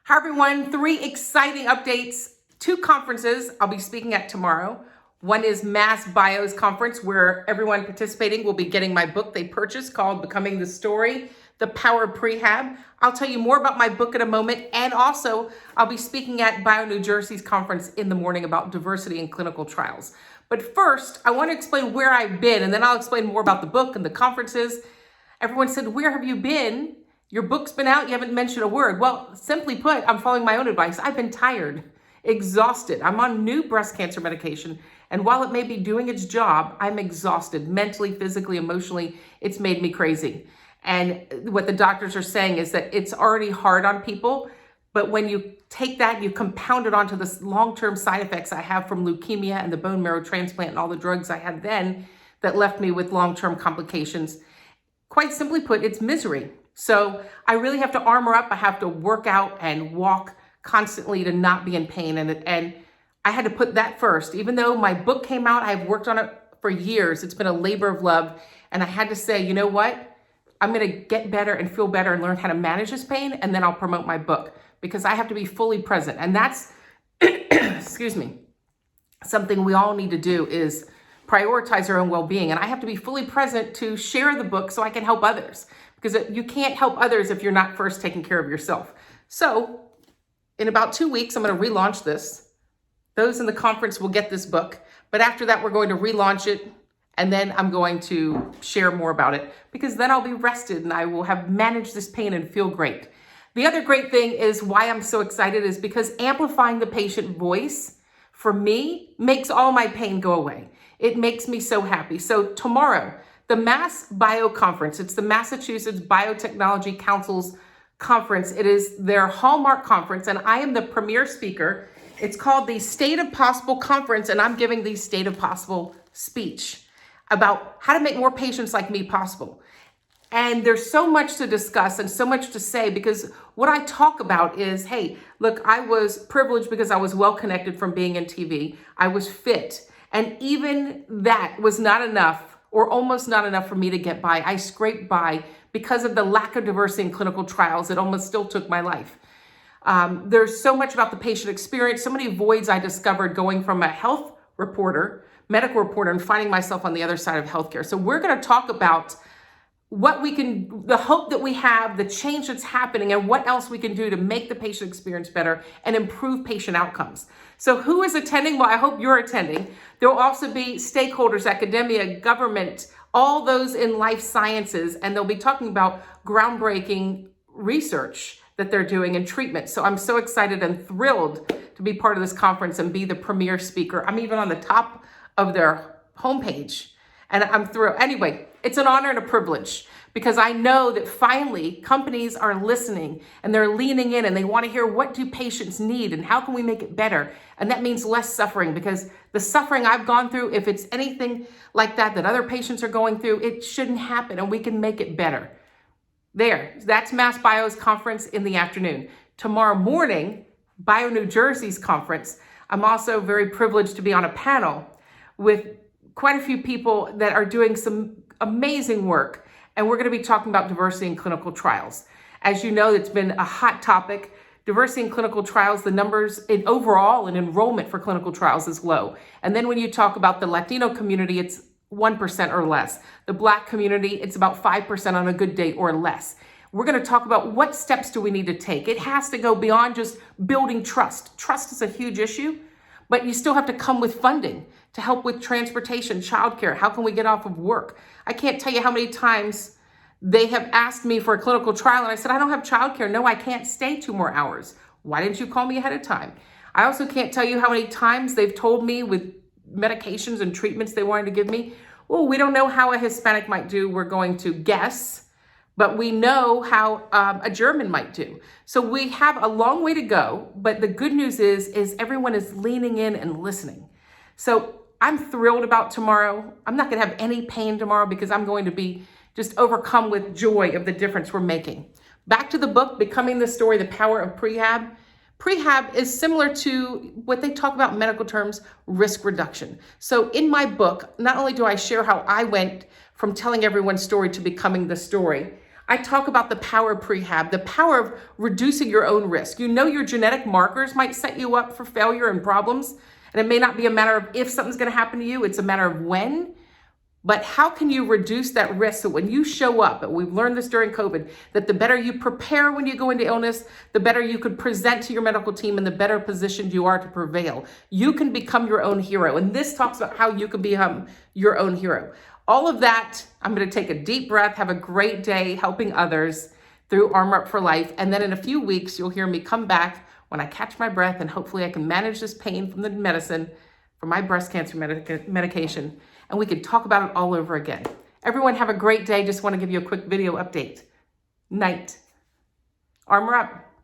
Hi everyone, 3 exciting updates, 2 conferences I'll be speaking at tomorrow. One is Mass Bio's conference where everyone participating will be getting my book they purchased called Becoming the Story, The Power of PREHAB. I'll tell you more about my book in a moment, and also I'll be speaking at BIONJ New Jersey's conference in the morning about diversity in clinical trials. But first, I want to explain where I've been, and then I'll explain more about the book and the conferences. Everyone said, where have you been? Your book's been out, you haven't mentioned a word. Well, simply put, I'm following my own advice. I've been tired, exhausted. I'm on new breast cancer medication, and while it may be doing its job, I'm exhausted mentally, physically, emotionally. It's made me crazy. And what the doctors are saying is that it's already hard on people, but when you take that, you compound it onto the long-term side effects I have from leukemia and the bone marrow transplant and all the drugs I had then that left me with long-term complications. Quite simply put, it's misery. So I really have to armor up. I have to work out and walk constantly to not be in pain. And I had to put that first. Even though my book came out, I've worked on it for years. It's been a labor of love. And I had to say, you know what? I'm going to get better and feel better and learn how to manage this pain. And then I'll promote my book because I have to be fully present. And that's, excuse me, something we all need to do is prioritize our own well-being. And I have to be fully present to share the book so I can help others, because you can't help others if you're not first taking care of yourself. So in about 2 weeks, I'm going to relaunch this. Those in the conference will get this book, but after that, we're going to relaunch it. And then I'm going to share more about it, because then I'll be rested and I will have managed this pain and feel great. The other great thing is why I'm so excited is because amplifying the patient voice for me makes all my pain go away. It makes me so happy. So tomorrow, the Mass Bio Conference, it's the Massachusetts Biotechnology Council's conference. It is their hallmark conference, and I am the premier speaker. It's called the State of Possible Conference, and I'm giving the State of Possible speech about how to make more patients like me possible. And there's so much to discuss and so much to say, because what I talk about is, hey, look, I was privileged because I was well connected from being in TV. I was fit. And even that was not enough, or almost not enough, for me to get by. I scraped by because of the lack of diversity in clinical trials. It almost still took my life. There's so much about the patient experience, so many voids I discovered going from a health reporter, medical reporter, and finding myself on the other side of healthcare. So we're going to talk about what we can, the hope that we have, the change that's happening, and what else we can do to make the patient experience better and improve patient outcomes. So who is attending? Well, I hope you're attending. There will also be stakeholders, academia, government, all those in life sciences, and they'll be talking about groundbreaking research that they're doing in treatment. So I'm so excited and thrilled to be part of this conference and be the premier speaker. I'm even on the top of their homepage, and I'm thrilled. Anyway, it's an honor and a privilege, because I know that finally companies are listening and they're leaning in and they want to hear, what do patients need and how can we make it better? And that means less suffering, because the suffering I've gone through, if it's anything like that other patients are going through, it shouldn't happen, and we can make it better. That's Mass Bio's conference in the afternoon. Tomorrow morning, BIONJ New Jersey's conference, I'm also very privileged to be on a panel with quite a few people that are doing some amazing work. And we're going to be talking about diversity in clinical trials. As you know, it's been a hot topic. Diversity in clinical trials, the numbers in overall and enrollment for clinical trials is low. And then when you talk about the Latino community, it's 1% or less. The Black community, it's about 5% on a good day or less. We're going to talk about what steps do we need to take. It has to go beyond just building trust. Trust is a huge issue, but you still have to come with funding to help with transportation, childcare. How can we get off of work? I can't tell you how many times they have asked me for a clinical trial, and I said, I don't have childcare. No, I can't stay 2 more hours. Why didn't you call me ahead of time? I also can't tell you how many times they've told me with medications and treatments they wanted to give me, well, we don't know how a Hispanic might do. We're going to guess, but we know how a German might do. So we have a long way to go, but the good news is everyone is leaning in and listening. So I'm thrilled about tomorrow. I'm not going to have any pain tomorrow, because I'm going to be just overcome with joy of the difference we're making. Back to the book, Becoming the Story, The Power of PREHAB. PREHAB is similar to what they talk about in medical terms, risk reduction. So in my book, not only do I share how I went from telling everyone's story to becoming the story, I talk about the power of prehab, the power of reducing your own risk. You know your genetic markers might set you up for failure and problems, and it may not be a matter of if something's going to happen to you, it's a matter of when. But how can you reduce that risk so when you show up, and we've learned this during COVID, that the better you prepare when you go into illness, the better you could present to your medical team and the better positioned you are to prevail. You can become your own hero. And this talks about how you can become your own hero. All of that, I'm going to take a deep breath, have a great day helping others through ArmorUp for Life. And then in a few weeks, you'll hear me come back when I catch my breath, and hopefully I can manage this pain from the medicine, from my breast cancer medication, and we can talk about it all over again. Everyone have a great day. Just want to give you a quick video update. Night. ArmorUp.